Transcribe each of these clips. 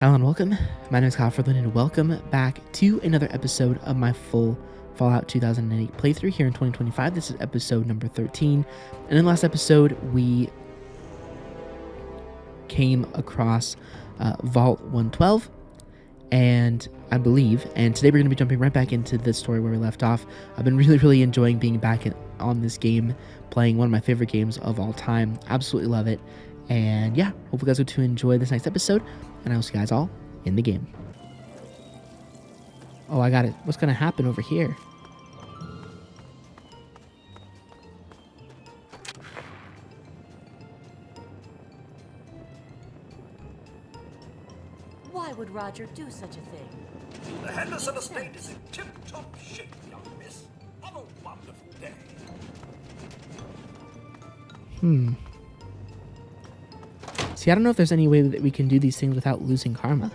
Hello and welcome. My name is Kyle Furlan and welcome back to another episode of my full Fallout 2008 playthrough here in 2025. This is episode number 13. And in the last episode, we came across Vault 112, and today we're going to be jumping right back into the story where we left off. I've been really enjoying being back on this game, playing one of my favorite games of all time. Absolutely love it. And yeah, hope you guys get to enjoy this next episode, and I will see you guys all in the game. Oh, I got it. What's going to happen over here? Why would Roger do such a thing? The Henderson estate is in tip-top shape, young miss. Have a wonderful day. See, I don't know if there's any way that we can do these things without losing karma.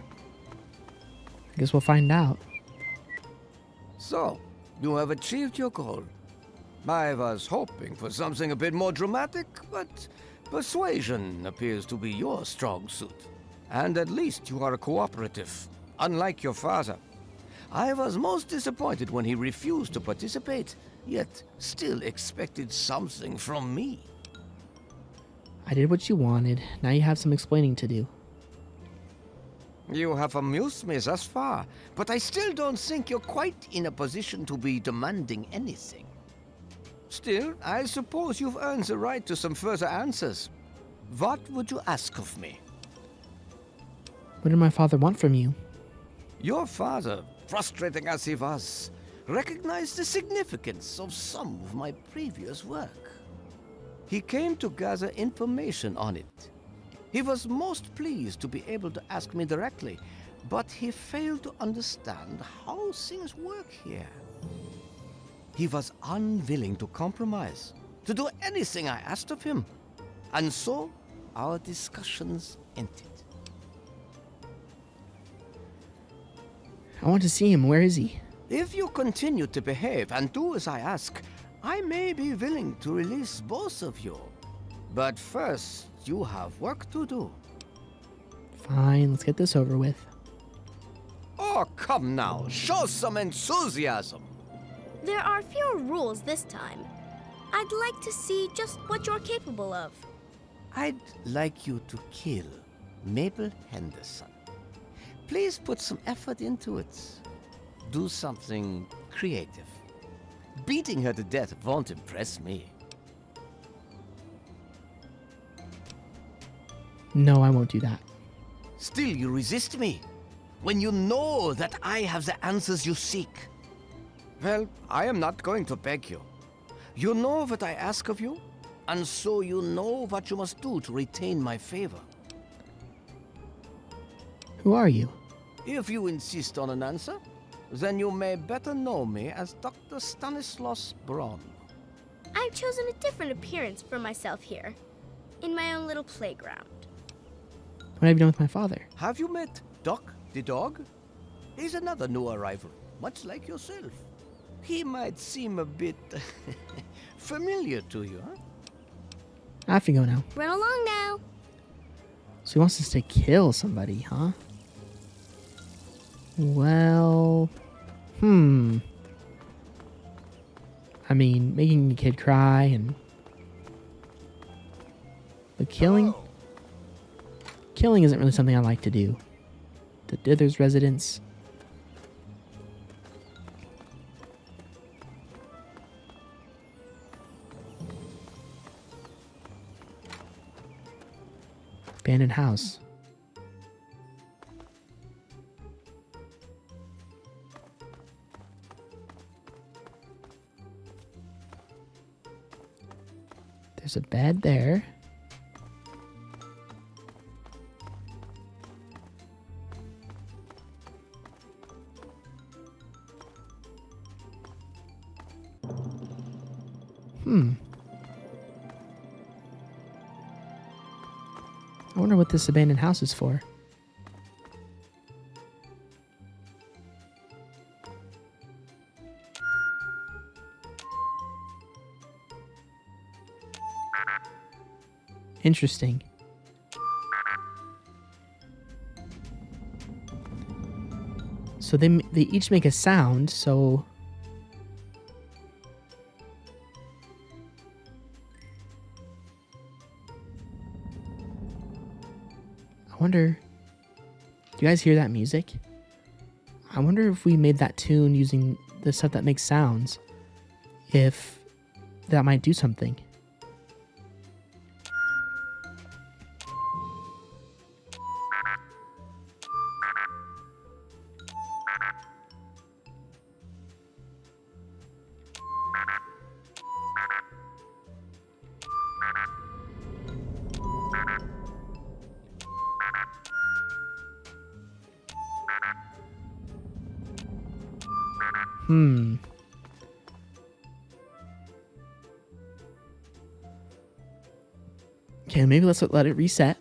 I guess we'll find out. So, you have achieved your goal. I was hoping for something a bit more dramatic, but persuasion appears to be your strong suit. And at least you are cooperative, unlike your father. I was most disappointed when he refused to participate, yet still expected something from me. I did what you wanted. Now you have some explaining to do. You have amused me thus far, but I still don't think you're quite in a position to be demanding anything. Still, I suppose you've earned the right to some further answers. What would you ask of me? What did my father want from you? Your father, frustrating as he was, recognized the significance of some of my previous work. He came to gather information on it. He was most pleased to be able to ask me directly, but he failed to understand how things work here. He was unwilling to compromise, to do anything I asked of him, and so our discussions ended. I want to see him. Where is he? If you continue to behave and do as I ask, I may be willing to release both of you. But first, you have work to do. Fine, let's get this over with. Oh, come now, show some enthusiasm. There are fewer rules this time. I'd like to see just what you're capable of. I'd like you to kill Mabel Henderson. Please put some effort into it. Do something creative. Beating her to death won't impress me. No, I won't do that. Still, you resist me, when you know that I have the answers you seek. Well, I am not going to beg you. You know what I ask of you, and so you know what you must do to retain my favor. Who are you? If you insist on an answer, then you may better know me as Dr. Stanislaus Braun. I've chosen a different appearance for myself here, in my own little playground. What have you done with my father? Have you met Doc the dog? He's another new arrival, much like yourself. He might seem a bit familiar to you, huh? I have to go now. Run along now. So he wants us to kill somebody, huh? Well, I mean, making a kid cry and... But killing isn't really something I like to do. The Dithers residence. Abandoned house. There's a bed there. I wonder what this abandoned house is for. Interesting. So they each make a sound, so... I wonder... Do you guys hear that music? I wonder if we made that tune using the stuff that makes sounds, if that might do something. Okay, maybe let's let it reset.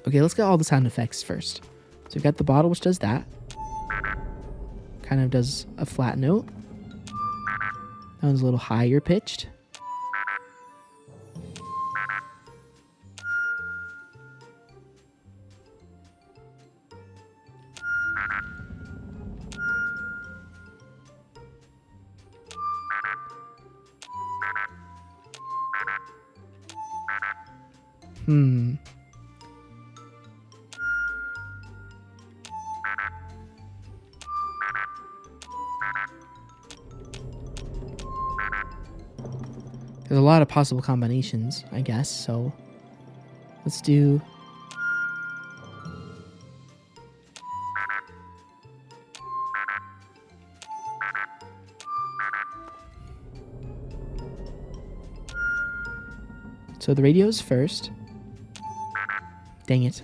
Okay, let's get all the sound effects first. So we've got the bottle, which does that. Kind of does a flat note. That one's a little higher pitched. There's a lot of possible combinations, I guess, so let's do... So the radio's first. Dang it.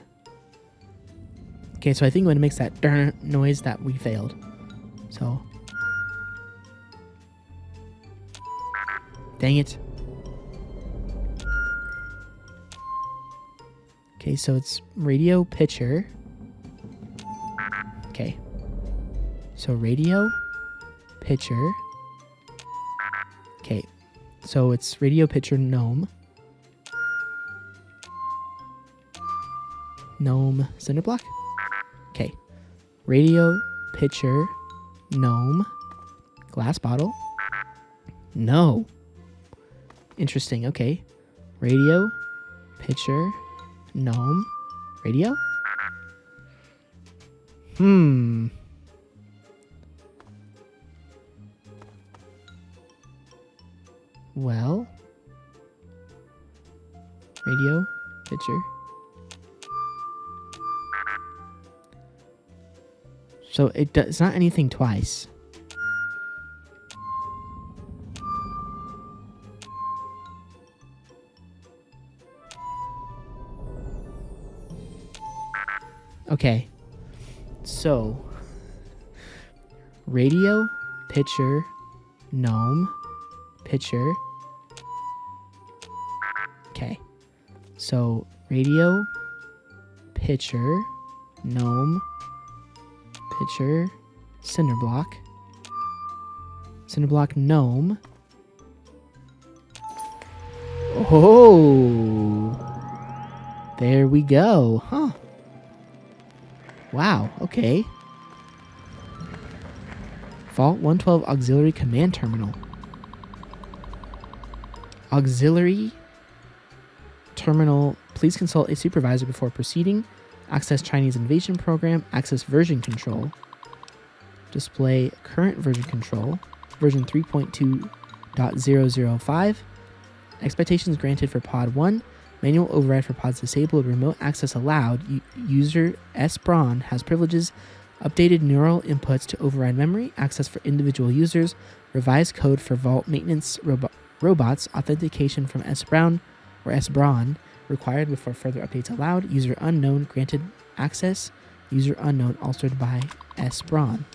Okay, so I think when it makes that noise that we failed. So... Dang it. Okay, so it's radio pitcher. Okay. So radio pitcher. Okay. So it's radio pitcher gnome. Gnome cinder block. Okay. Radio pitcher gnome glass bottle. No. Interesting. Okay. Radio pitcher gnome radio. Well, radio pitcher. So it's not anything twice. Okay, so radio, pitcher, gnome, pitcher. Okay, so radio, pitcher, gnome, pitcher, cinder block, gnome. Oh, there we go, huh? Wow, okay. Vault 112 Auxiliary Command Terminal. Auxiliary Terminal. Please consult a supervisor before proceeding. Access Chinese Invasion Program. Access version control. Display current version control. Version 3.2.005. Expectations granted for Pod 1. Manual override for pods disabled. Remote access allowed. User S. Braun has privileges. Updated neural inputs to override memory. Access for individual users. Revised code for vault maintenance robots. Authentication from S. Braun or S. Braun required before further updates allowed. User unknown granted access. User unknown altered by S. Braun.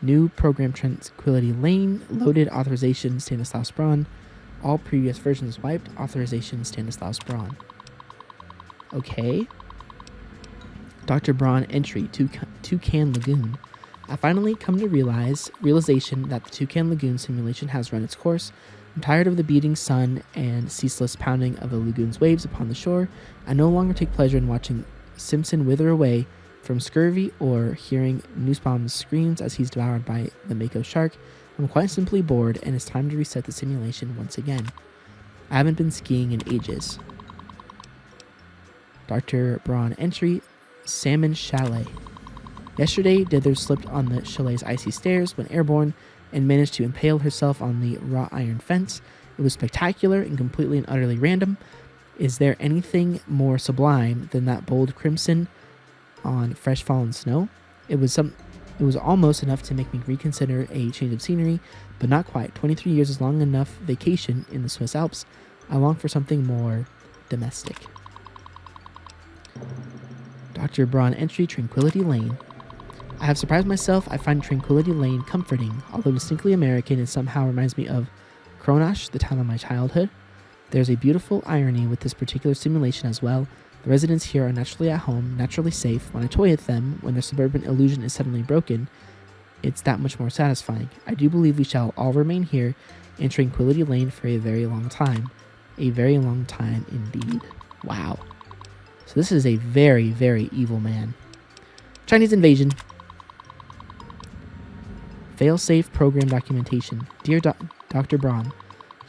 New program Tranquility Lane. Loaded authorization Stanislaus Braun. All previous versions wiped. Authorization Stanislaus Braun. Okay. Dr. Braun entry. Toucan Lagoon. I finally come to realization that the Toucan Lagoon simulation has run its course. I'm tired of the beating sun and ceaseless pounding of the lagoon's waves upon the shore. I no longer take pleasure in watching Simpson wither away from scurvy or hearing Nussbaum's screams as he's devoured by the Mako shark. I'm quite simply bored, and it's time to reset the simulation once again. I haven't been skiing in ages. Dr. Braun entry, Salmon Chalet. Yesterday, Dither slipped on the chalet's icy stairs when airborne and managed to impale herself on the wrought iron fence. It was spectacular and completely and utterly random. Is there anything more sublime than that bold crimson on fresh fallen snow? It was almost enough to make me reconsider a change of scenery, but not quite. 23 years is long enough vacation in the Swiss Alps. I long for something more domestic. Dr. Braun entry, Tranquility Lane. I have surprised myself. I find Tranquility Lane comforting, although distinctly American, and somehow reminds me of Kronasch, the town of my childhood. There's a beautiful irony with this particular simulation as well. The residents here are naturally at home, naturally safe. When I toy with them, when their suburban illusion is suddenly broken, it's that much more satisfying. I do believe we shall all remain here in Tranquility Lane for a very long time. A very long time indeed. Wow. So this is a very, very evil man. Chinese invasion. Failsafe program documentation. Dear Dr. Braun,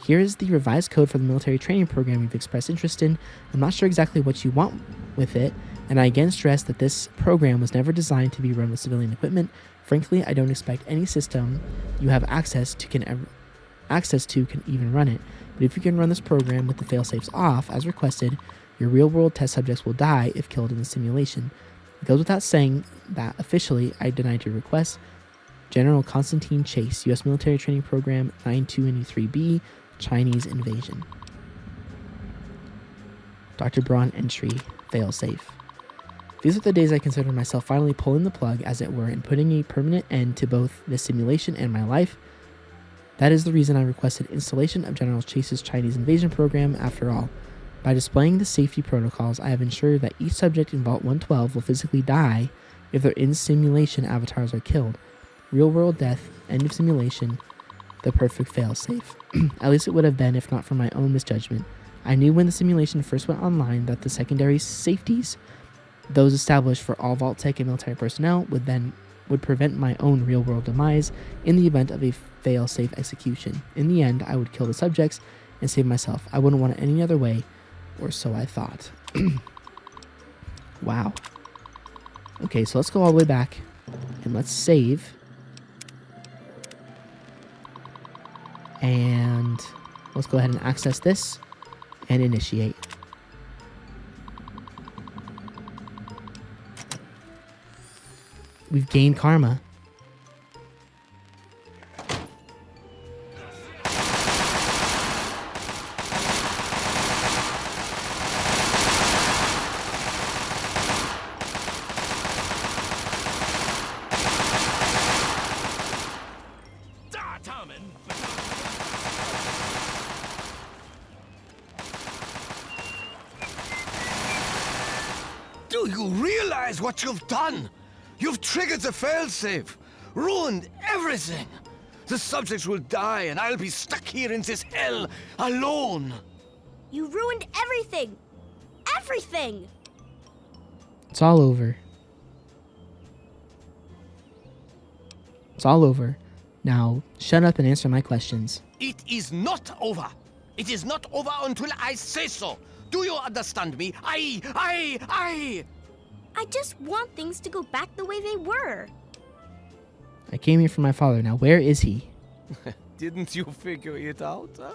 here is the revised code for the military training program you've expressed interest in. I'm not sure exactly what you want with it, and I again stress that this program was never designed to be run with civilian equipment. Frankly, I don't expect any system you have access to can even run it. But if you can run this program with the failsafes off, as requested, your real-world test subjects will die if killed in the simulation. It goes without saying that officially I denied your request. General Constantine Chase, U.S. Military Training Program 9293B, Chinese Invasion. Dr. Braun entry, failsafe. These are the days I consider myself finally pulling the plug, as it were, and putting a permanent end to both this simulation and my life. That is the reason I requested installation of General Chase's Chinese Invasion program after all. By displaying the safety protocols, I have ensured that each subject in Vault 112 will physically die if their in-simulation avatars are killed. Real-world death, end of simulation, the perfect failsafe. At least it would have been if not for my own misjudgment. I knew when the simulation first went online that the secondary safeties, those established for all Vault Tech and military personnel, would prevent my own real-world demise in the event of a fail-safe execution. In the end, I would kill the subjects and save myself. I wouldn't want it any other way, or so I thought. Wow. Okay, so let's go all the way back, and let's save. And let's go ahead and access this and initiate. We've gained karma. Do you realize what you've done? You've triggered the failsafe, ruined everything. The subjects will die, and I'll be stuck here in this hell alone. You ruined everything! Everything! It's all over. It's all over. Now, shut up and answer my questions. It is not over. It is not over until I say so. Do you understand me? I just want things to go back the way they were. I came here for my father. Now, where is he? Didn't you figure it out, huh?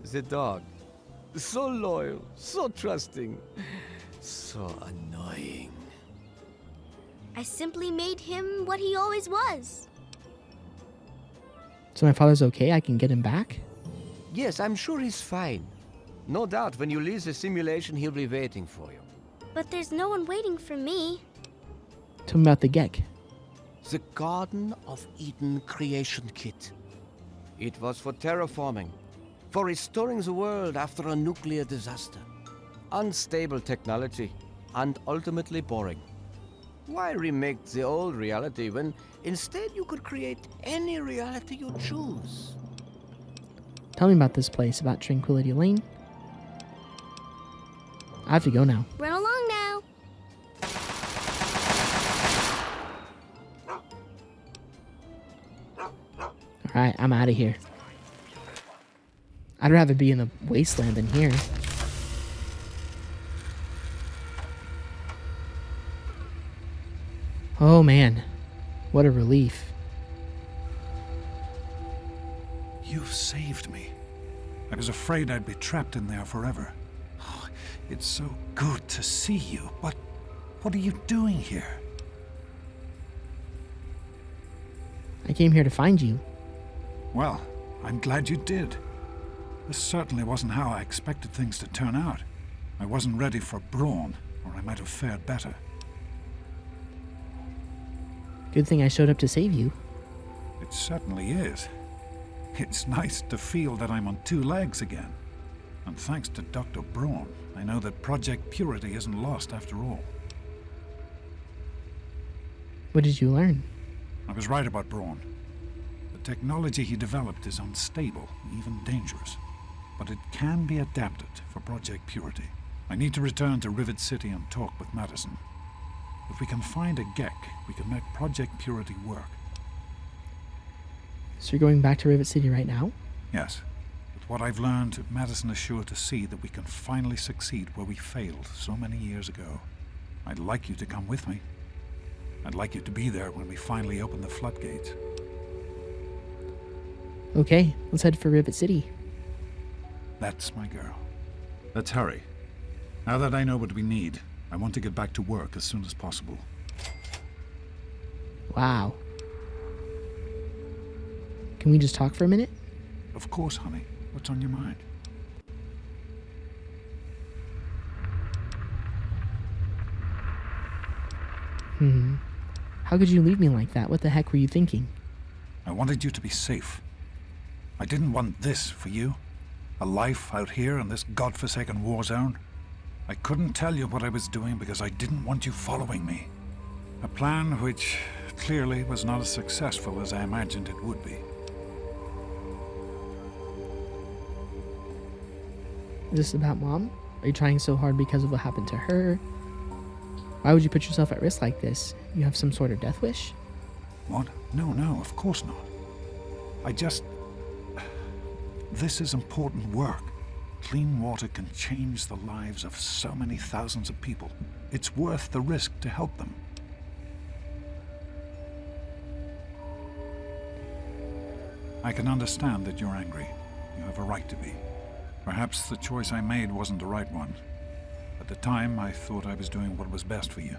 The dog. So loyal, so trusting, so annoying. I simply made him what he always was. So my father's okay? I can get him back? Yes, I'm sure he's fine. No doubt when you leave the simulation, he'll be waiting for you. But there's no one waiting for me. Tell me about the Gek. The Garden of Eden creation kit. It was for terraforming, for restoring the world after a nuclear disaster. Unstable technology, and ultimately boring. Why remake the old reality when instead you could create any reality you choose? Tell me about this place, about Tranquility Lane. I have to go now. Run along now. Alright, I'm out of here. I'd rather be in the wasteland than here. Oh man, what a relief. You've saved me. I was afraid I'd be trapped in there forever. Oh, it's so good to see you, but what are you doing here? I came here to find you. Well, I'm glad you did. This certainly wasn't how I expected things to turn out. I wasn't ready for brawn, or I might have fared better. Good thing I showed up to save you. It certainly is. It's nice to feel that I'm on two legs again. And thanks to Dr. Braun, I know that Project Purity isn't lost after all. What did you learn? I was right about Braun. The technology he developed is unstable, even dangerous. But it can be adapted for Project Purity. I need to return to Rivet City and talk with Madison. If we can find a Gek, we can make Project Purity work. So you're going back to Rivet City right now? Yes. With what I've learned, Madison is sure to see that we can finally succeed where we failed so many years ago. I'd like you to come with me. I'd like you to be there when we finally open the floodgates. Okay, let's head for Rivet City. That's my girl. Let's hurry. Now that I know what we need, I want to get back to work as soon as possible. Wow. Can we just talk for a minute? Of course, honey. What's on your mind? How could you leave me like that? What the heck were you thinking? I wanted you to be safe. I didn't want this for you. A life out here in this godforsaken war zone. I couldn't tell you what I was doing because I didn't want you following me. A plan which clearly was not as successful as I imagined it would be. Is this about Mom? Are you trying so hard because of what happened to her? Why would you put yourself at risk like this? You have some sort of death wish? What? No, of course not. This is important work. Clean water can change the lives of so many thousands of people. It's worth the risk to help them. I can understand that you're angry. You have a right to be. Perhaps the choice I made wasn't the right one. At the time, I thought I was doing what was best for you.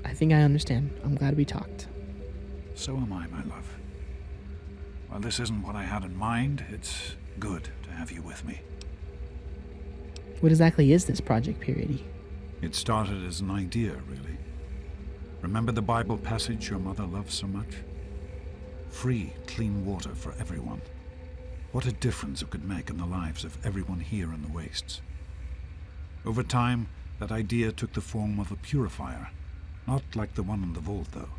I think I understand. I'm glad we talked. So am I, my love. While this isn't what I had in mind, it's good to have you with me. What exactly is this Project Purity? It started as an idea, really. Remember the Bible passage your mother loves so much? Free, clean water for everyone. What a difference it could make in the lives of everyone here in the wastes. Over time, that idea took the form of a purifier. Not like the one in the vault, though.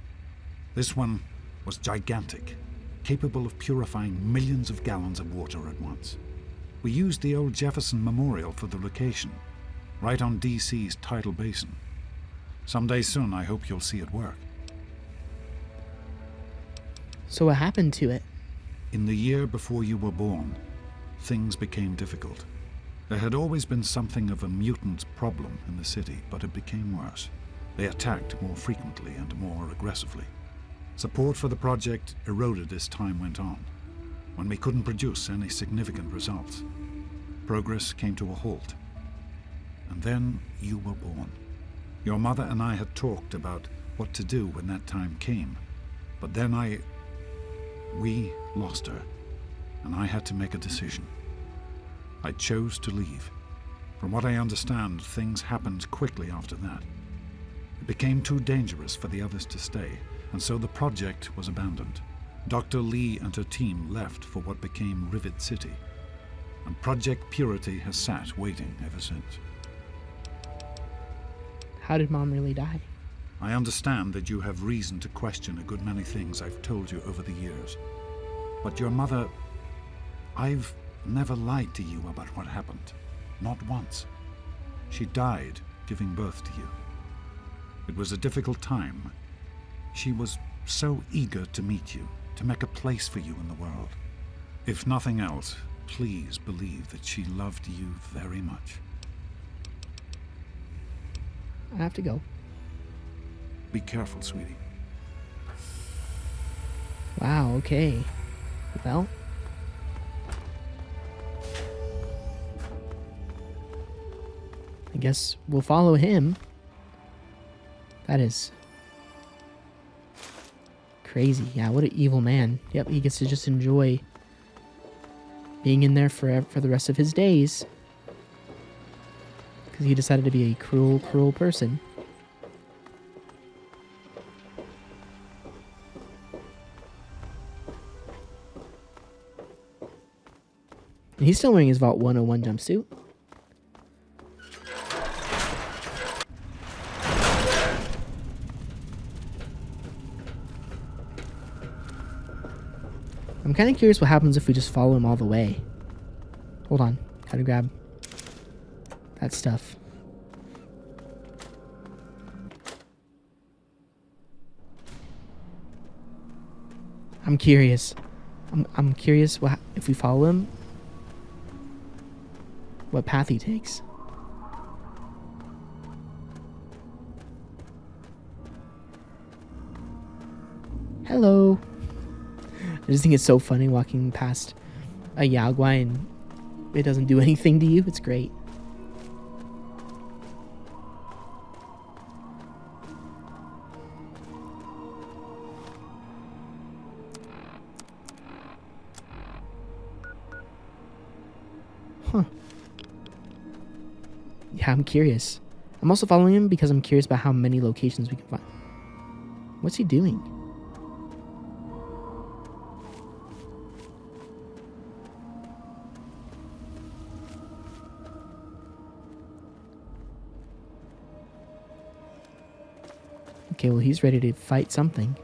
This one was gigantic, capable of purifying millions of gallons of water at once. We used the old Jefferson Memorial for the location, right on DC's tidal basin. Someday soon, I hope you'll see it work. So what happened to it? In the year before you were born, things became difficult. There had always been something of a mutant problem in the city, but it became worse. They attacked more frequently and more aggressively. Support for the project eroded as time went on. When we couldn't produce any significant results, progress came to a halt. And then you were born. Your mother and I had talked about what to do when that time came, but then we lost her, and I had to make a decision. I chose to leave. From what I understand, things happened quickly after that. It became too dangerous for the others to stay, and so the project was abandoned. Dr. Lee and her team left for what became Rivet City, and Project Purity has sat waiting ever since. How did Mom really die? I understand that you have reason to question a good many things I've told you over the years. But your mother... I've never lied to you about what happened. Not once. She died giving birth to you. It was a difficult time. She was so eager to meet you, to make a place for you in the world. If nothing else, please believe that she loved you very much. I have to go. Be careful, sweetie. Wow, okay. Well. I guess we'll follow him. That is crazy. Yeah, what an evil man. Yep, he gets to just enjoy being in there for the rest of his days. Because he decided to be a cruel, cruel person. And he's still wearing his Vault 101 jumpsuit. I'm kind of curious what happens if we just follow him all the way. Hold on. Gotta grab that stuff. I'm curious. I'm curious what if we follow him, what path he takes. Hello. I just think it's so funny walking past a Yaguai and it doesn't do anything to you. It's great. Huh. Yeah, I'm curious. I'm also following him because I'm curious about how many locations we can find. What's he doing? Okay, well, he's ready to fight something.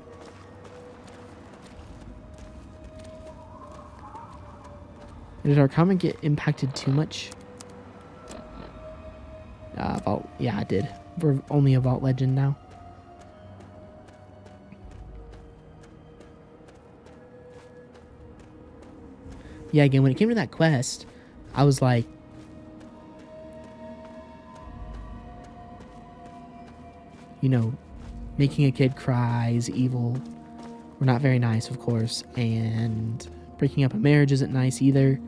Did our comment get impacted too much? Vault. Yeah, it did. We're only a Vault Legend now. Yeah, again, when it came to that quest, I was like, you know, making a kid cry is evil. We're not very nice, of course, and breaking up a marriage isn't nice either.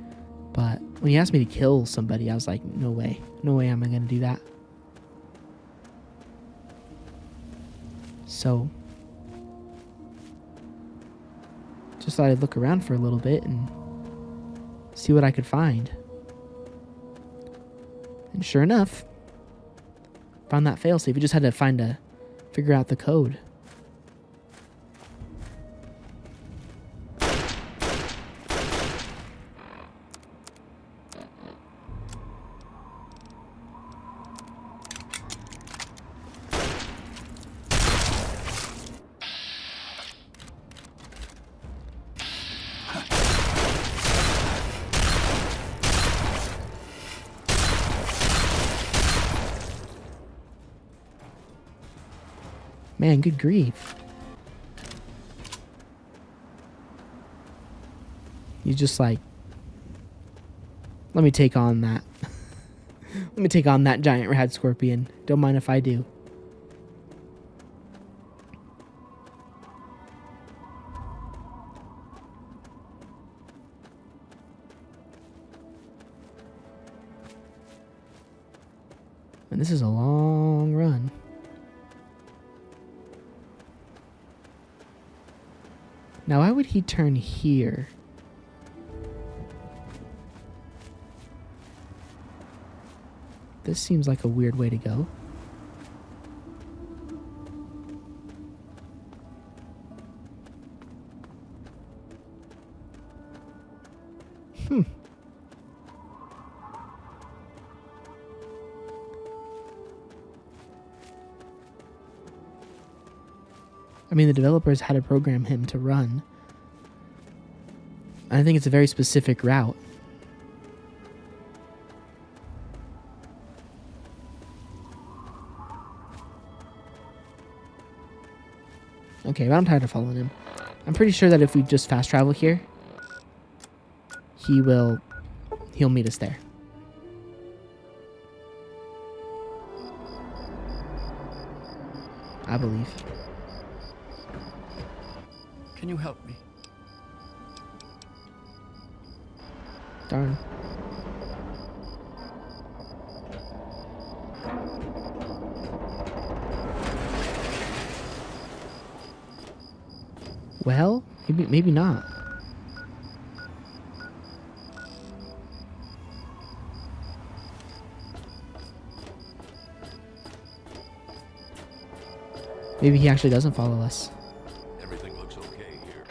But when he asked me to kill somebody, I was like, no way. No way am I going to do that. So, just thought I'd look around for a little bit and see what I could find. And sure enough, found that failsafe. We just had to figure out the code. Man, good grief. You just like, let me take on that. Let me take on that giant rad scorpion. Don't mind if I do. And this is a long run. Now, why would he turn here? This seems like a weird way to go. I mean, the developers had to program him to run. I think it's a very specific route. Okay, but I'm tired of following him. I'm pretty sure that if we just fast travel here, he'll meet us there. I believe. Can you help me? Darn. Well, maybe not. Maybe he actually doesn't follow us. Everything looks okay here.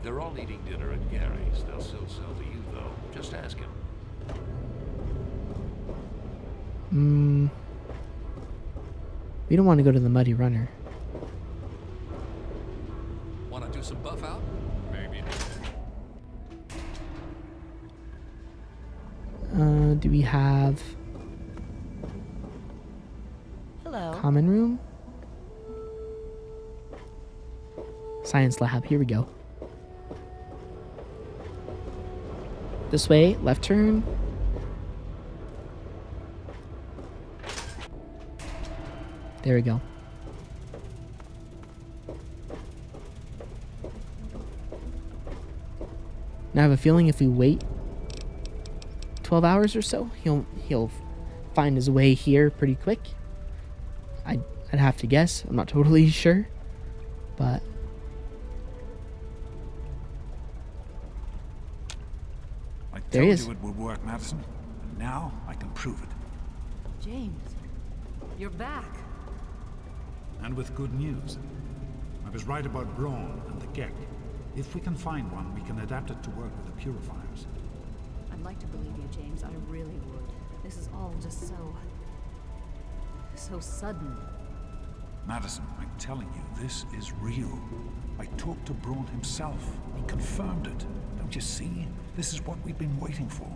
They're all eating dinner at Gary's. They'll still sell to you, though. Just ask him. We don't want to go to the Muddy Runner. Want to do some buff out? Maybe. Do we have Hello. common room? Science lab, here we go. This way, left turn. There we go. Now I have a feeling if we wait 12 hours or so, he'll find his way here pretty quick. I'd have to guess. I'm not totally sure, but I There he told is. you it would work, Madison. And now I can prove it. James, you're back. And with good news. I was right about Braun and the Gek. If we can find one, we can adapt it to work with the purifiers. I'd like to believe you, James. I really would. This is all just so sudden. Madison, I'm telling you, this is real. I talked to Braun himself. He confirmed it. Don't you see? This is what we've been waiting for.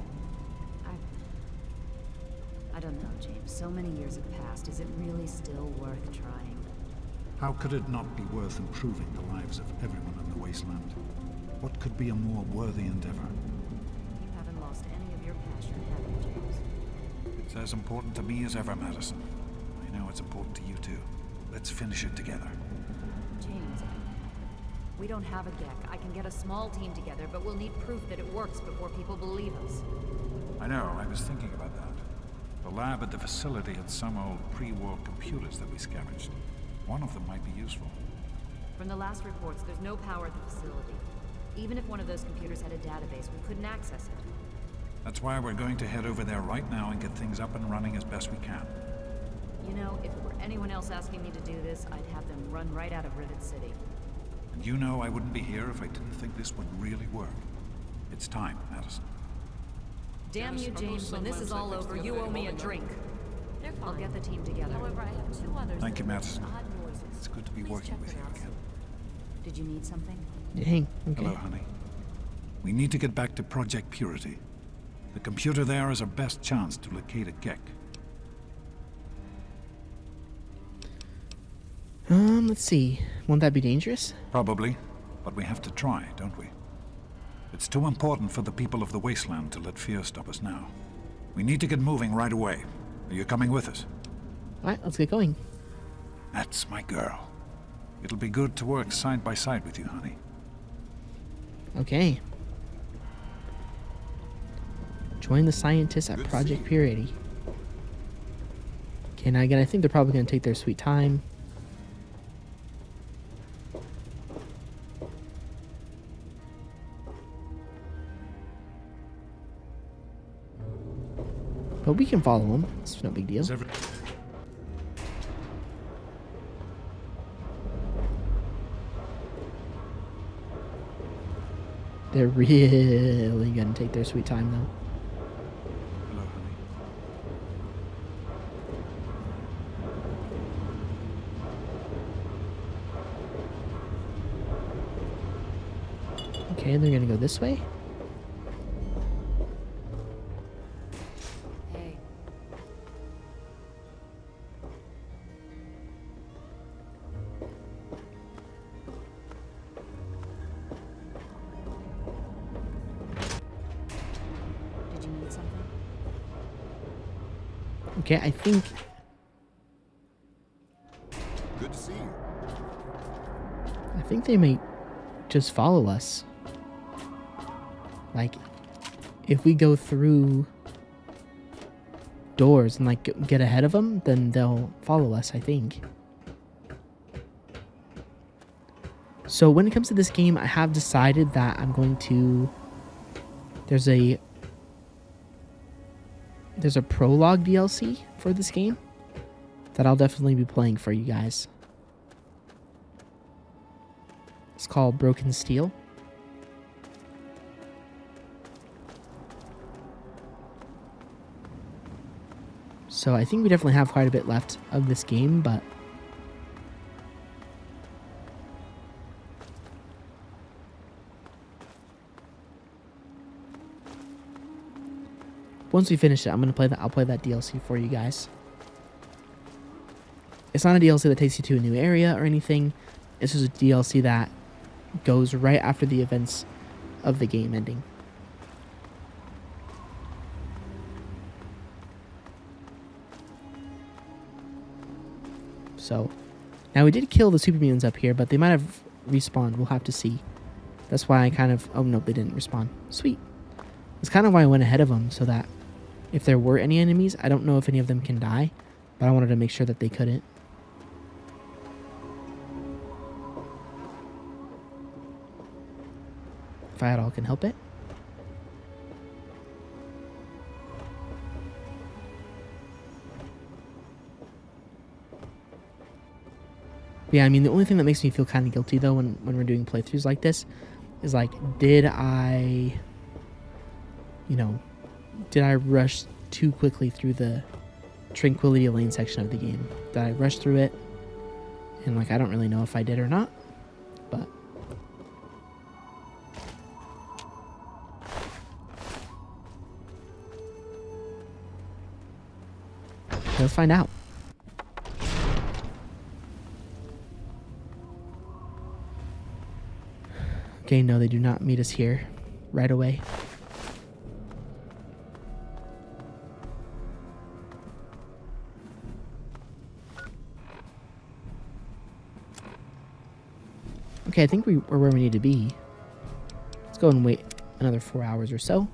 I don't know, James. So many years have passed. Is it really still worth trying? How could it not be worth improving the lives of everyone in the wasteland? What could be a more worthy endeavor? You haven't lost any of your passion, have you, James? It's as important to me as ever, Madison. I know it's important to you too. Let's finish it together. James, we don't have a Gek. I can get a small team together, but we'll need proof that it works before people believe us. I know, I was thinking about that. The lab at the facility had some old pre-war computers that we scavenged. One of them might be useful. From the last reports, there's no power at the facility. Even if one of those computers had a database, we couldn't access it. That's why we're going to head over there right now and get things up and running as best we can. You know, if it were anyone else asking me to do this, I'd have them run right out of Rivet City. And you know I wouldn't be here if I didn't think this would really work. It's time, Madison. Damn you, James, when this is all over, you owe me a drink. I'll get the team together. However, I have two others. Thank you, Madison. Odd noises. It's good to be Please working check with you them out. again. Did you need something? dang, okay. Hello, honey. We need to get back to Project Purity. The computer there is our best chance to locate a Gek. Let's see. Won't that be dangerous? Probably, but we have to try, don't we? It's too important for the people of the wasteland to let fear stop us now. We need to get moving right away. Are you coming with us? Alright, let's get going. That's my girl. It'll be good to work side by side with you, honey. Okay. Join the scientists at Project Purity. Okay, now again, I think they're probably going to take their sweet time. But we can follow them. It's no big deal. Is every- They're really going to take their sweet time, though. Hello, honey. Okay, they're going to go this way. Hey. Need something? Okay, I think... Good to see you. I think they may just follow us. Like, if we go through doors and, like, get ahead of them, then they'll follow us, I think. So when it comes to this game, I have decided that I'm going to... There's a prologue DLC for this game that I'll definitely be playing for you guys. It's called Broken Steel. So I think we definitely have quite a bit left of this game, but once we finish it, I'll play that DLC for you guys. It's not a DLC that takes you to a new area or anything. It's just a DLC that goes right after the events of the game ending. So, now we did kill the super mutants up here, but they might have respawned. We'll have to see. That's why I kind of... Oh, no, they didn't respawn. Sweet. That's kind of why I went ahead of them, so that if there were any enemies, I don't know if any of them can die, but I wanted to make sure that they couldn't. If I at all can help it. Yeah, I mean, the only thing that makes me feel kind of guilty, though, when we're doing playthroughs like this, is like, did I rush too quickly through the Tranquility Lane section of the game? Did I rush through it? And, like, I don't really know if I did or not, but... let's find out. Okay, no, they do not meet us here right away. Okay, I think we're where we need to be. Let's go and wait another 4 hours or so.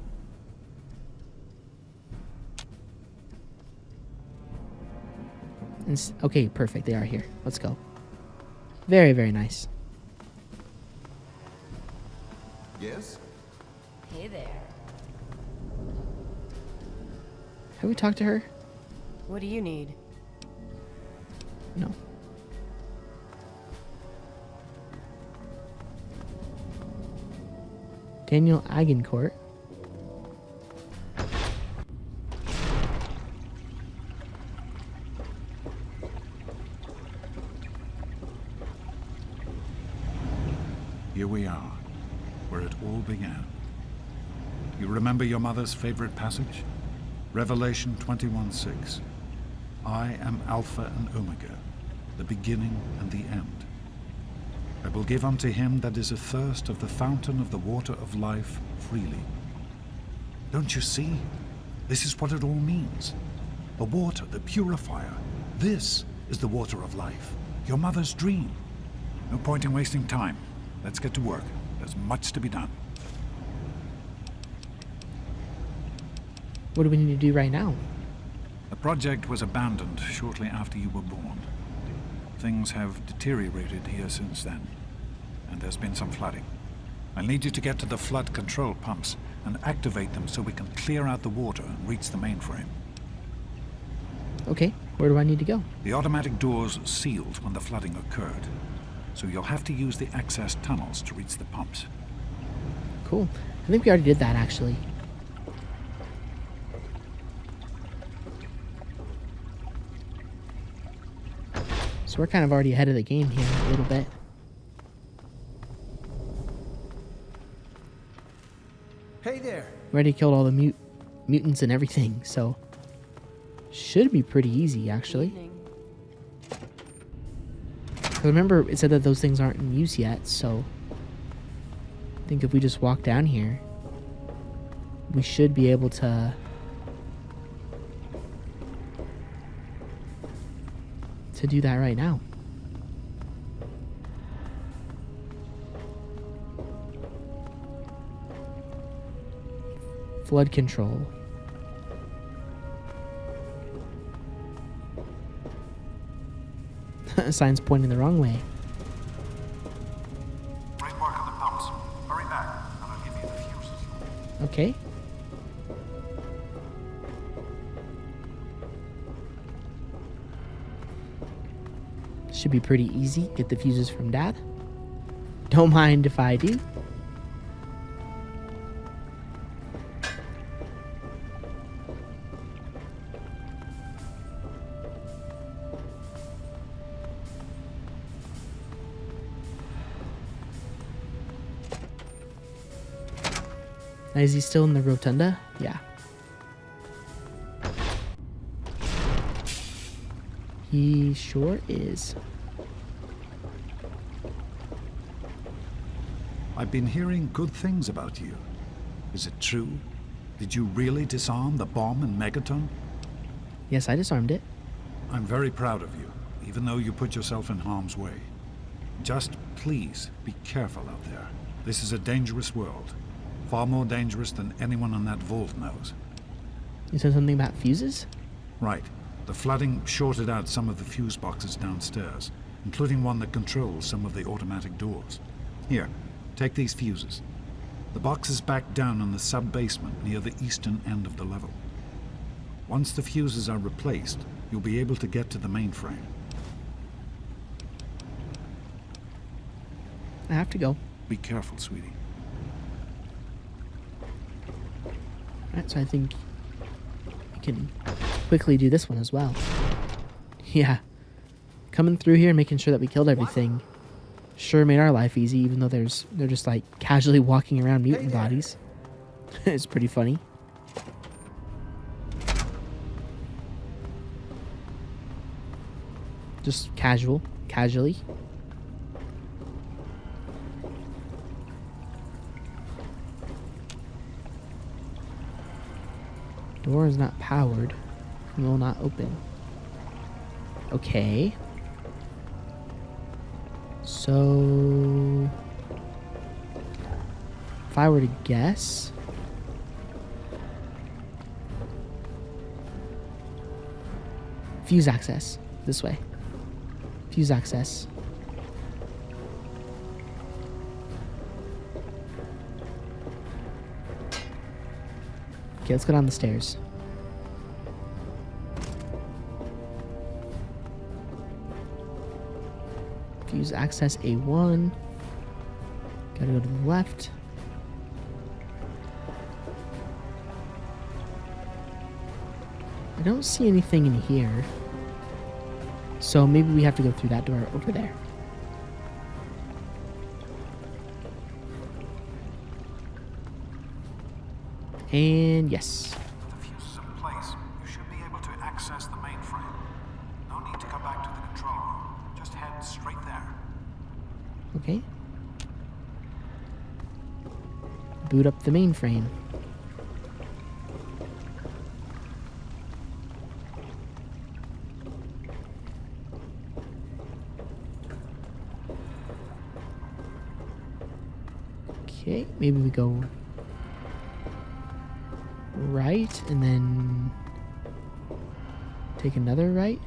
Okay, perfect. They are here. Let's go. Very, very nice. Yes? Hey there. Have we talked to her? What do you need? No. Daniel Agincourt. Here we are, where it all began. You remember your mother's favorite passage? Revelation 21:6. I am Alpha and Omega, the beginning and the end. I will give unto him that is athirst of the fountain of the water of life freely. Don't you see? This is what it all means. The water, the purifier. This is the water of life. Your mother's dream. No point in wasting time. Let's get to work. There's much to be done. What do we need to do right now? The project was abandoned shortly after you were born. Things have deteriorated here since then, and there's been some flooding. I'll need you to get to the flood control pumps and activate them so we can clear out the water and reach the mainframe. Okay, where do I need to go? The automatic doors sealed when the flooding occurred, so you'll have to use the access tunnels to reach the pumps. Cool. I think we already did that, actually. So we're kind of already ahead of the game here a little bit. Hey there. We already killed all the mutants and everything, so should be pretty easy, actually. Remember, it said that those things aren't in use yet, so I think if we just walk down here, we should be able to to do that right now. Flood control. Sign's pointing the wrong way. Great work on the pumps. Hurry back, and I'll give you the fuses. Okay. Should be pretty easy. Get the fuses from Dad. Don't mind if I do. Is he still in the rotunda? Yeah. He sure is. I've been hearing good things about you. Is it true? Did you really disarm the bomb in Megaton? Yes, I disarmed it. I'm very proud of you, even though you put yourself in harm's way. Just please be careful out there. This is a dangerous world. Far more dangerous than anyone in that vault knows. You said something about fuses? Right. The flooding shorted out some of the fuse boxes downstairs, including one that controls some of the automatic doors. Here, take these fuses. The box is back down in the sub-basement near the eastern end of the level. Once the fuses are replaced, you'll be able to get to the mainframe. I have to go. Be careful, sweetie. Alright, so I think we can quickly do this one as well. Yeah. Coming through here and making sure that we killed everything sure made our life easy, even though they're just like casually walking around mutant bodies. It's pretty funny. Just casually. Door is not powered. Will not open. Okay. So, if I were to guess, fuse access this way. Fuse access. Okay, let's go down the stairs. Fuse access A1. Gotta go to the left. I don't see anything in here. So maybe we have to go through that door over there. And yes. With the fuses in place, you should be able to access the mainframe. No need to come back to the control room. Just head straight there. Okay. Boot up the mainframe. Okay, maybe we go right and then take another right.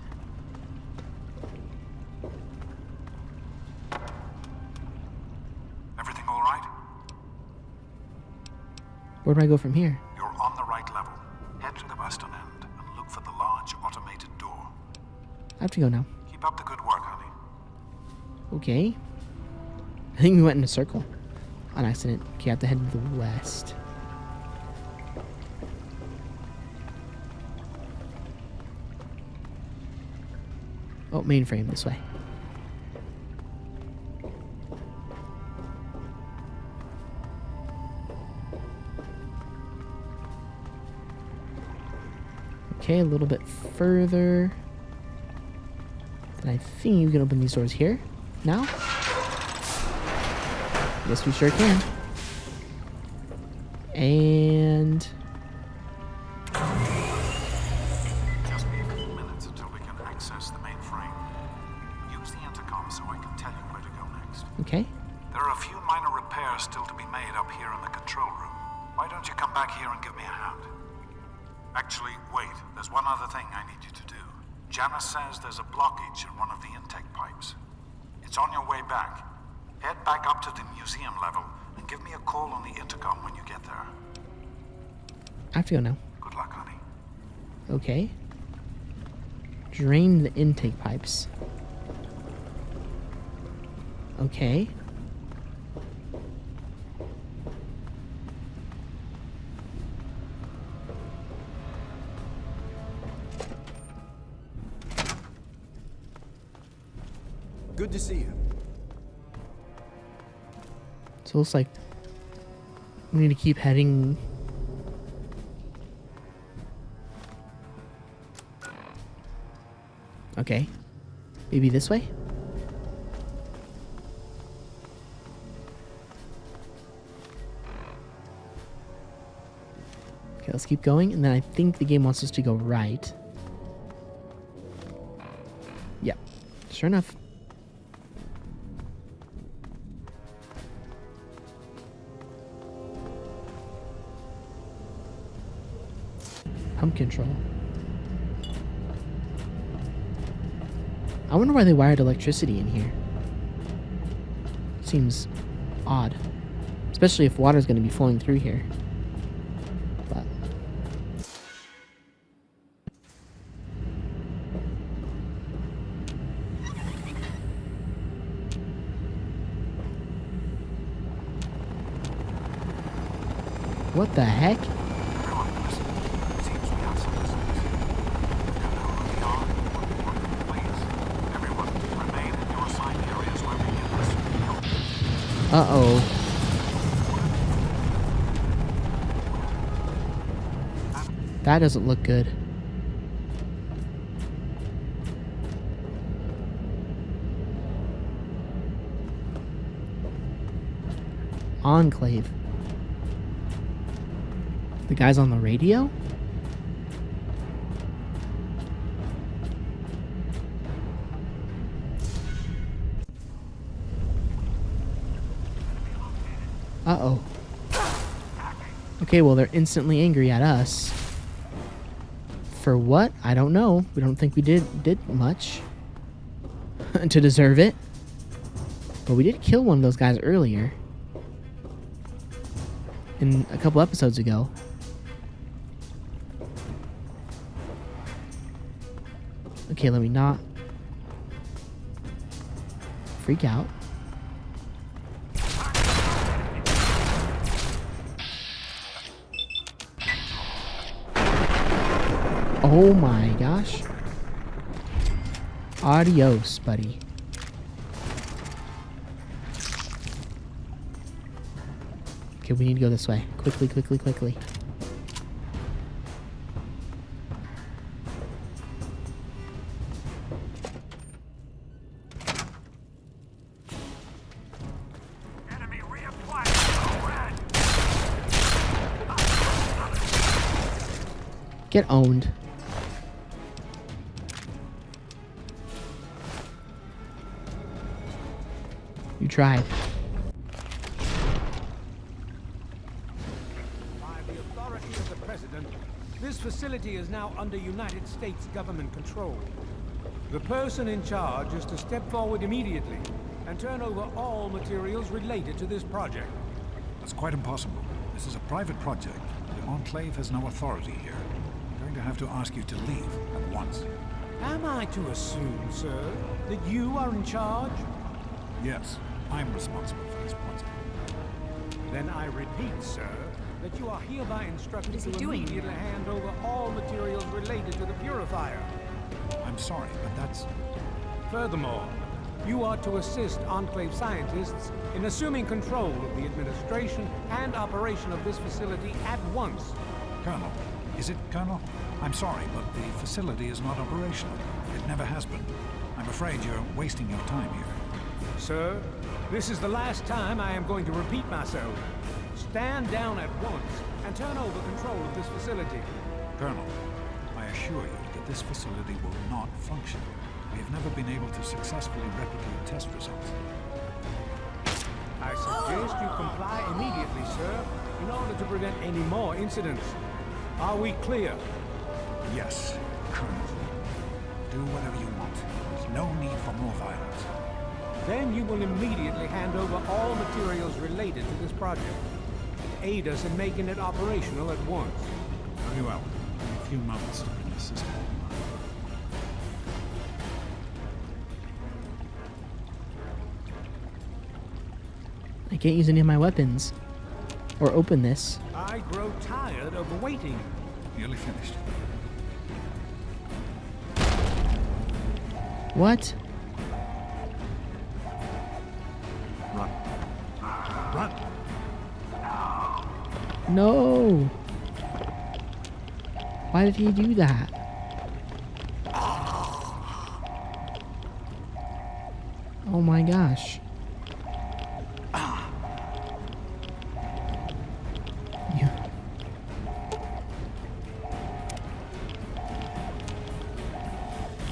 Everything all right? Where do I go from here? You're on the right level. Head to the western end and look for the large automated door. I have to go now. Keep up the good work, honey. Okay. I think we went in a circle on accident. Okay, I have to head to the west. Oh, mainframe, this way. Okay, a little bit further. Then I think we can open these doors here. Now? Yes, we sure can. And Just be a few minutes until we can access the mainframe. Okay. There are a few minor repairs still to be made up here in the control room. Why don't you come back here and give me a hand? Actually, wait. There's one other thing I need you to do. Janice says there's a blockage in one of the intake pipes. It's on your way back. Head back up to the museum level and give me a call on the intercom when you get there. I have to go now. Good luck, honey. Okay. Drain the intake pipes. Okay. Good to see you. So it looks like we need to keep heading. Okay. Maybe this way? Okay, let's keep going. And then I think the game wants us to go right. Yep. Sure enough. Pump control. I wonder why they wired electricity in here. Seems odd. Especially if water's going to be flowing through here. But what the heck? Uh-oh. That doesn't look good. Enclave. The guys on the radio? Uh-oh. Okay, well, they're instantly angry at us. For what? I don't know. We don't think we did much to deserve it. But we did kill one of those guys earlier. In a couple episodes ago. Okay, let me not freak out. Oh my gosh. Adios, buddy. Okay, we need to go this way. Quickly, quickly, quickly. Enemy reapplied. Get owned. You tried. By the authority of the President, this facility is now under United States government control. The person in charge is to step forward immediately and turn over all materials related to this project. That's quite impossible. This is a private project. The Enclave has no authority here. I'm going to have to ask you to leave at once. Am I to assume, sir, that you are in charge? Yes, I'm responsible for this project. Then I repeat, sir, that you are hereby instructed What is he to doing? immediately hand over all materials related to the purifier. I'm sorry, but that's... Furthermore, you are to assist Enclave scientists in assuming control of the administration and operation of this facility at once. Colonel. Is it Colonel? I'm sorry, but the facility is not operational. It never has been. I'm afraid you're wasting your time here. Sir, this is the last time I am going to repeat myself. Stand down at once and turn over control of this facility. Colonel, I assure you that this facility will not function. We have never been able to successfully replicate test results. I suggest you comply immediately, sir, in order to prevent any more incidents. Are we clear? Yes, Colonel. Do whatever you want. There's no need for more violence. Then you will immediately hand over all materials related to this project. Aid us in making it operational at once. Very well. In a few months to bring the system online. I can't use any of my weapons. Or open this. I grow tired of waiting. Nearly finished. What? Run. Run! No! Why did he do that? Oh my gosh. You...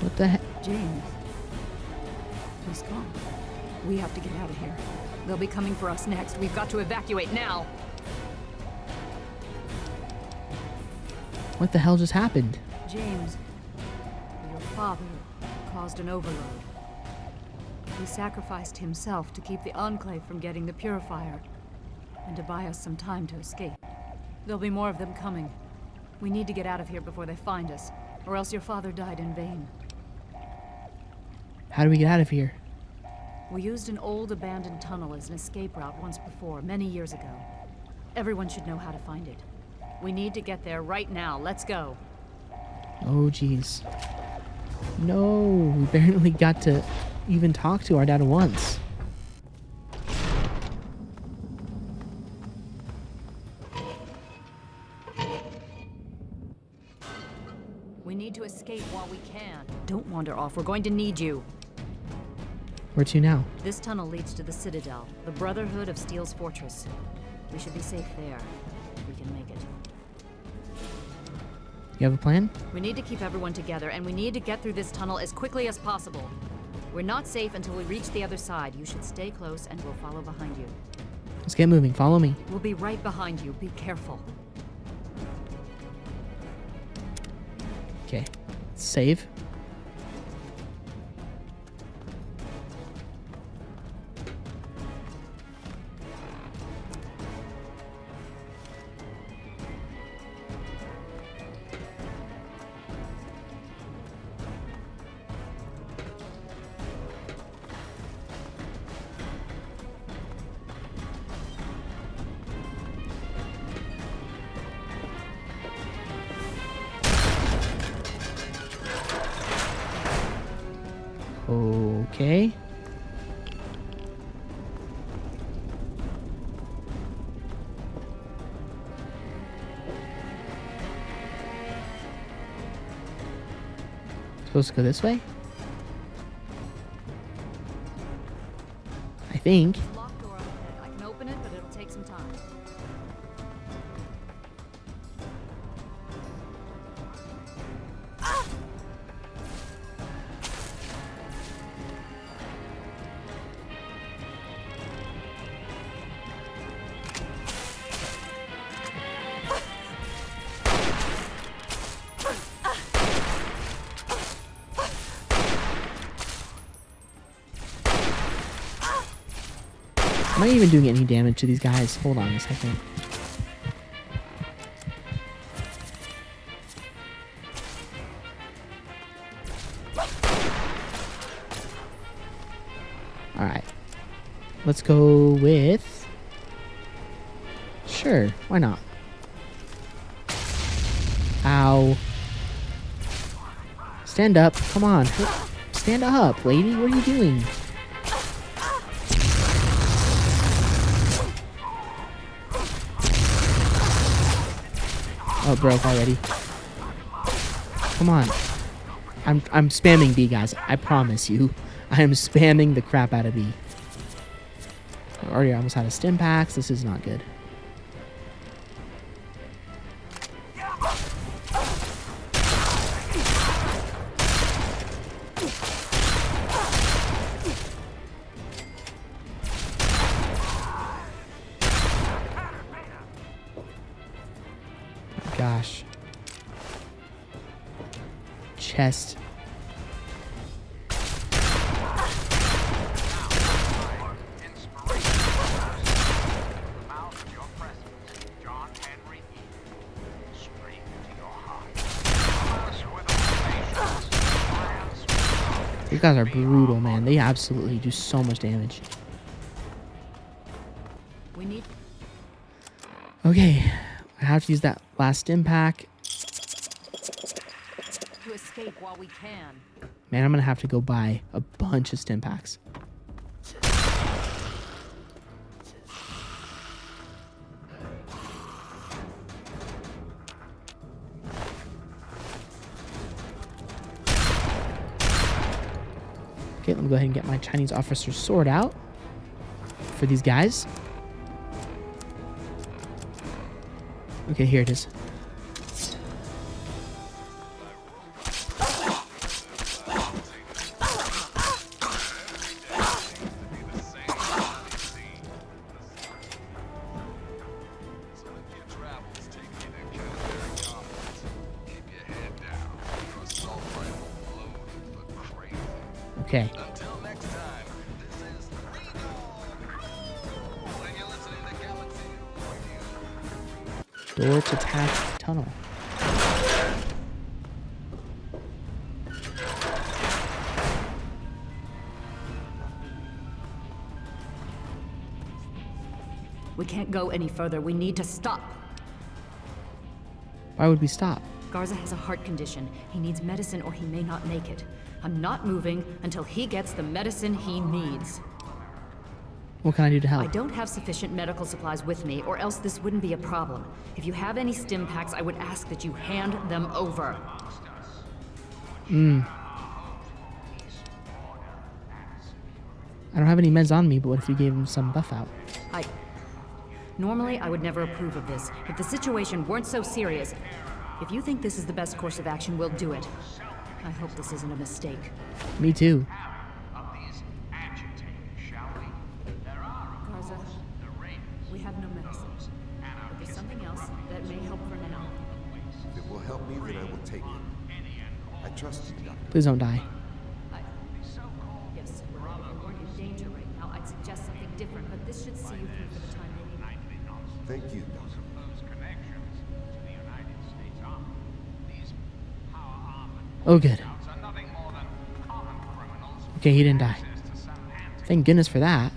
What the heck? James. Please come. We have to get out of here. They'll be coming for us next. We've got to evacuate now. What the hell just happened? James, your father caused an overload. He sacrificed himself to keep the Enclave from getting the purifier, and to buy us some time to escape. There'll be more of them coming. We need to get out of here before they find us, or else your father died in vain. How do we get out of here? We used an old abandoned tunnel as an escape route once before, many years ago. Everyone should know how to find it. We need to get there right now. Let's go. Oh, jeez. No, we barely got to even talk to our dad once. We need to escape while we can. Don't wander off. We're going to need you. Where to now? This tunnel leads to the Citadel, the Brotherhood of Steel's fortress. We should be safe there, if we can make it. You have a plan? We need to keep everyone together, and we need to get through this tunnel as quickly as possible. We're not safe until we reach the other side. You should stay close, and we'll follow behind you. Let's get moving. Follow me. We'll be right behind you. Be careful. Okay. Save. Okay. Supposed to go this way? I think. Locked door. I can open it, but it'll take some time. Am I even doing any damage to these guys? Hold on a second. Alright. Let's go with... Sure, why not? Ow. Stand up. Come on. Stand up, lady. What are you doing? Oh, it broke already. Come on. I'm spamming B, guys. I promise you. I am spamming the crap out of B. I already almost out of stim packs. This is not good. chest. These guys are brutal, man. They absolutely do so much damage. We need... Okay, I have to use that last stim pack. to escape while we can. Man, I'm gonna have to go buy a bunch of stim packs. Okay, let me go ahead and get my Chinese officer's sword out for these guys. Okay, here it is. Okay. Until next time, this is when you're listening to Galaxy Radio. Door to Taft Tunnel. We can't go any further. We need to stop. Why would we stop? Garza has a heart condition. He needs medicine or he may not make it. I'm not moving until he gets the medicine he needs. What can I do to help? I don't have sufficient medical supplies with me, or else this wouldn't be a problem. If you have any stim packs, I would ask that you hand them over. I don't have any meds on me, but what if you gave him some buff out? Normally, I would never approve of this. If the situation weren't so serious, if you think this is the best course of action, we'll do it. I hope this isn't a mistake. Me too. Garza, we have no medicine. But there's something else that may help for now. If it will help me, then I will take it. I trust you, Doctor. Please don't die. Yes, well, if you weren't in danger right now, I'd suggest something different, but this should see you through for the time being. Thank you, Doctor. Oh, good. Okay, he didn't die. Thank goodness for that.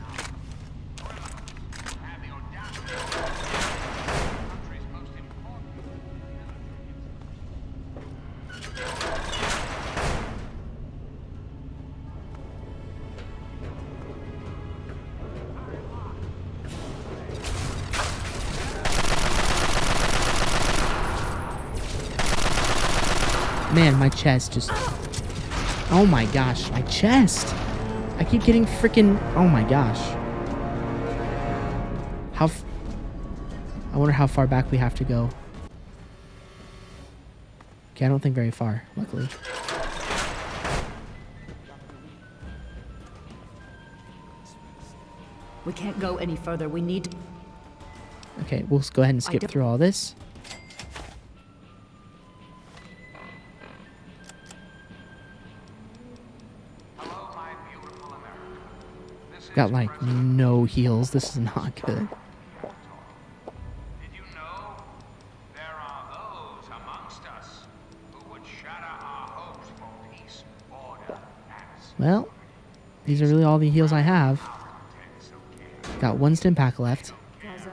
Man, my chest just... Oh my gosh, my chest! I keep getting freaking... Oh my gosh. I wonder how far back we have to go. Okay, I don't think very far, luckily. We can't go any further. We need... Okay, we'll go ahead and skip through all this. Got like no heals. This is not good. Did you know there are those amongst us who would shatter our hopes for peace, order, and Well, these are really all the heals I have. Got one stim pack left. Garza,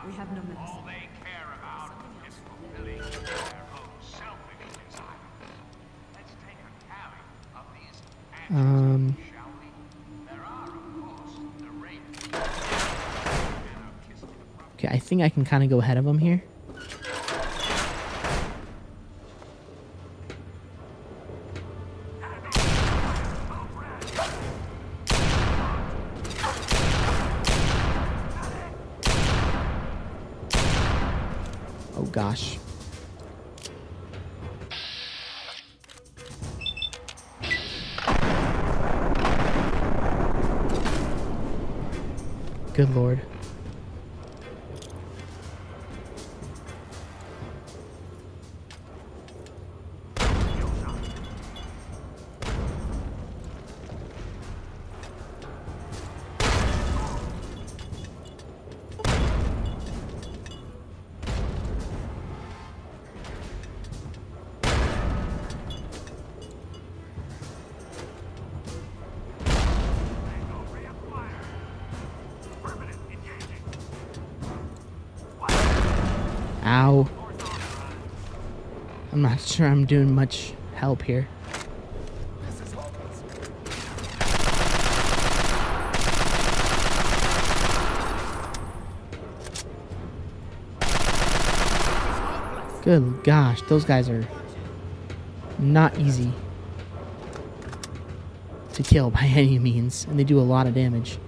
we have no medicine. all they care about is fulfilling their own selfish desires. Let's take a tally of these shall we? There are, of course, the remnants. Okay, I think I can kind of go ahead of them here. Oh gosh. Good Lord. I'm not sure I'm doing much help here. Good gosh, those guys are not easy to kill by any means, and they do a lot of damage.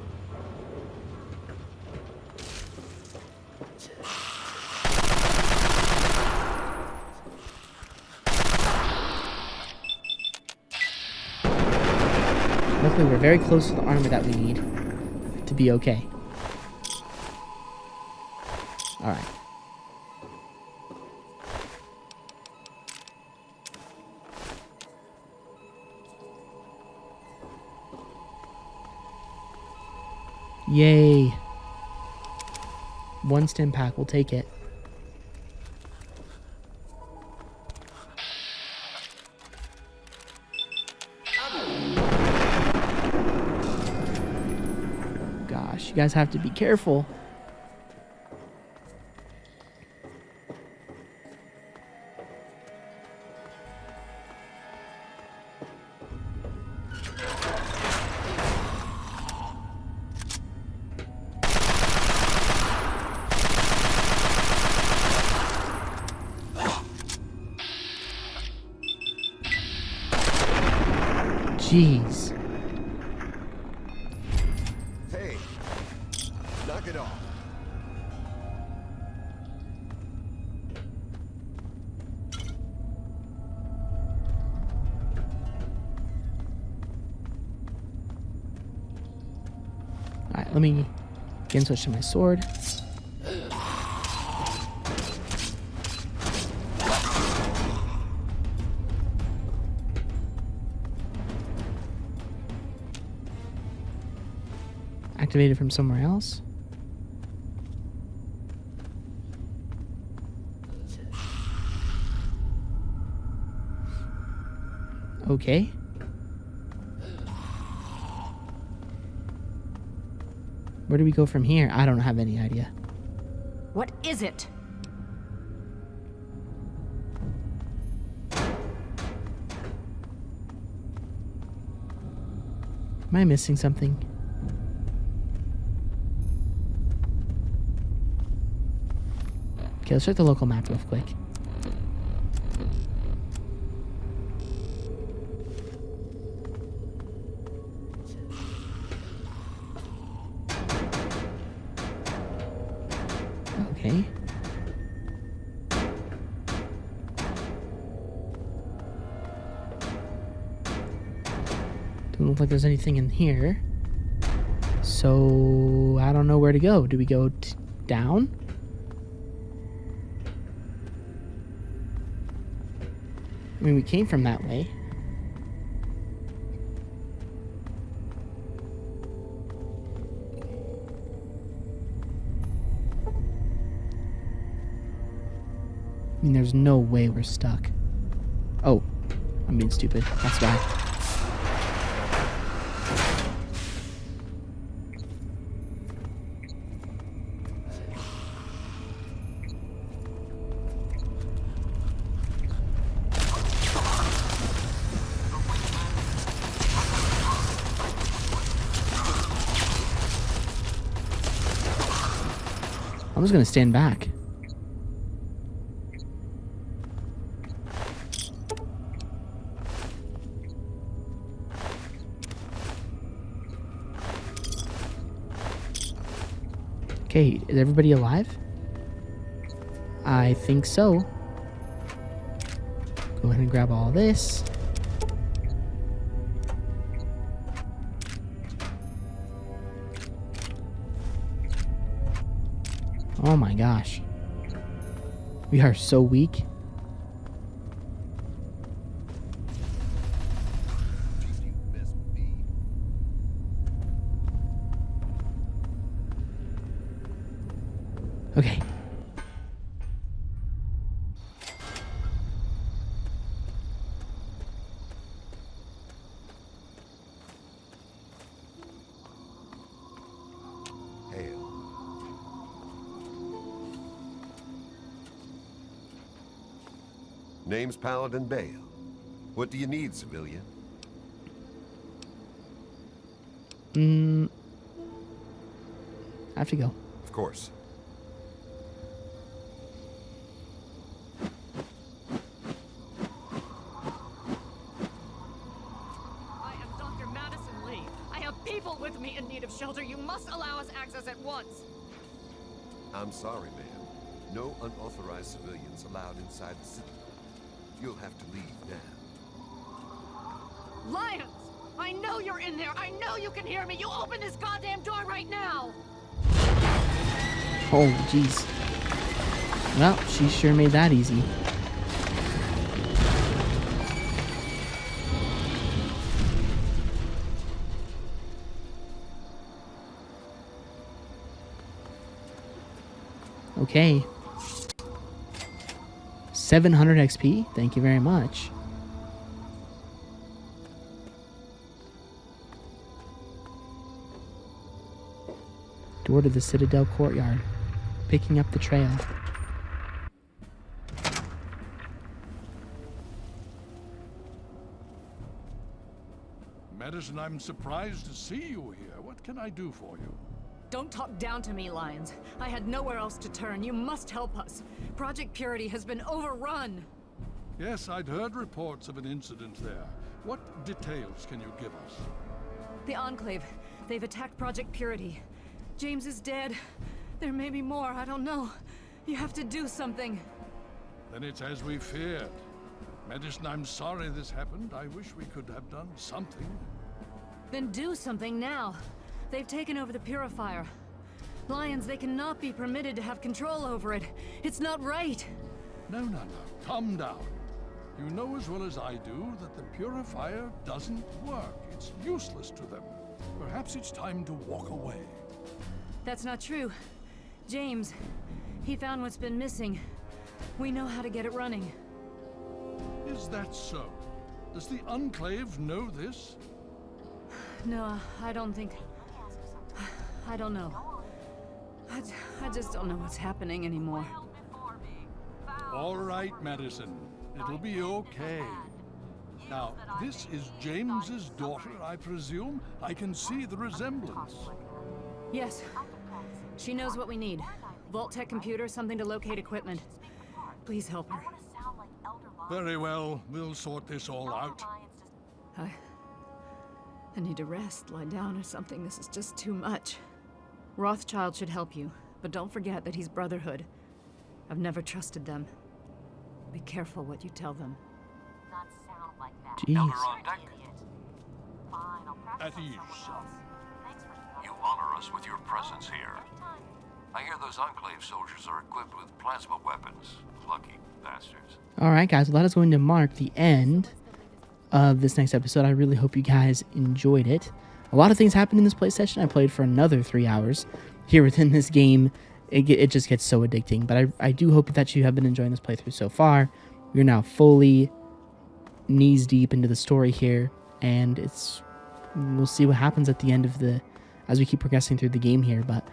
Luckily, we're very close to the armor that we need to be okay. Alright. Yay. One stim pack, we'll take it. Gosh, you guys have to be careful. Jeez. Hey, knock it off. Alright, let me again switch to my sword. Activated from somewhere else. Okay. Where do we go from here? I don't have any idea. What is it? Am I missing something? Okay, let's check the local map real quick. Okay. Doesn't look like there's anything in here. So, I don't know where to go. Do we go down? I mean, we came from that way. I mean, there's no way we're stuck. Oh, I'm being stupid. That's why. I'm just gonna stand back. Okay, is everybody alive? I think so. Go ahead and grab all this. Oh my gosh. We are so weak. Okay. Name's Paladin Bale. What do you need, civilian? I have to go. Of course. I am Dr. Madison Lee. I have people with me in need of shelter. You must allow us access at once. I'm sorry, ma'am. No unauthorized civilians allowed inside the city. You'll have to leave now. Lions! I know you're in there. I know you can hear me. You open this goddamn door right now. Oh, jeez. Well, she sure made that easy. Okay. 700 XP. Thank you very much. Door to the Citadel courtyard. Picking up the trail. Madison, I'm surprised to see you here. What can I do for you? Don't talk down to me, Lions. I had nowhere else to turn. You must help us. Project Purity has been overrun. Yes, I'd heard reports of an incident there. What details can you give us? The Enclave. They've attacked Project Purity. James is dead. There may be more. I don't know. You have to do something. Then it's as we feared. Madison, I'm sorry this happened. I wish we could have done something. Then do something now. They've taken over the Purifier. Lions, they cannot be permitted to have control over it. It's not right. No. Calm down. You know as well as I do that the Purifier doesn't work. It's useless to them. Perhaps it's time to walk away. That's not true. James, he found what's been missing. We know how to get it running. Is that so? Does the Enclave know this? No, I don't think... I don't know. I just don't know what's happening anymore. All right, Madison. It'll be okay. Now, this is James's daughter, I presume? I can see the resemblance. Yes. She knows what we need. Vault Tech computer, something to locate equipment. Please help her. Very well. We'll sort this all out. I need to rest, lie down or something. This is just too much. Rothschild should help you, but don't forget that he's Brotherhood. I've never trusted them. Be careful what you tell them. Jeez. Elder on deck. At ease. You honor us with your presence here. I hear those Enclave soldiers are equipped with plasma weapons. Lucky bastards. Alright, guys. Well, that is going to mark the end of this next episode. I really hope you guys enjoyed it. A lot of things happened in this play session. I played for another 3 hours here within this game. It just gets so addicting. But I do hope that you have been enjoying this playthrough so far. We're now fully knees deep into the story here, and we'll see what happens at the end of as we keep progressing through the game here. But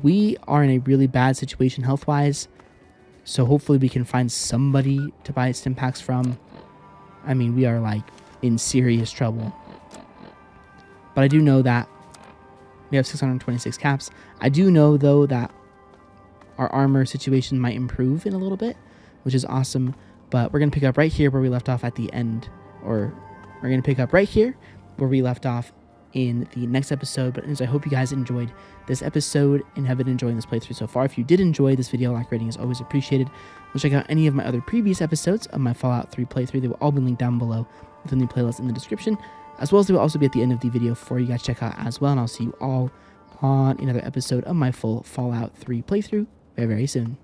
we are in a really bad situation health-wise, so hopefully we can find somebody to buy stim packs from. I mean, we are like in serious trouble. But I do know that we have 626 caps. I do know though that our armor situation might improve in a little bit, which is awesome. But we're going to pick up right here where we left off at the end. Or we're going to pick up right here where we left off in the next episode. But anyways, I hope you guys enjoyed this episode and have been enjoying this playthrough so far. If you did enjoy this video, like rating is always appreciated. Go check out any of my other previous episodes of my Fallout 3 playthrough. They will all be linked down below within the playlist in the description, as well as they will also be at the end of the video for you guys to check out as well. And I'll see you all on another episode of my full Fallout 3 playthrough very, very soon.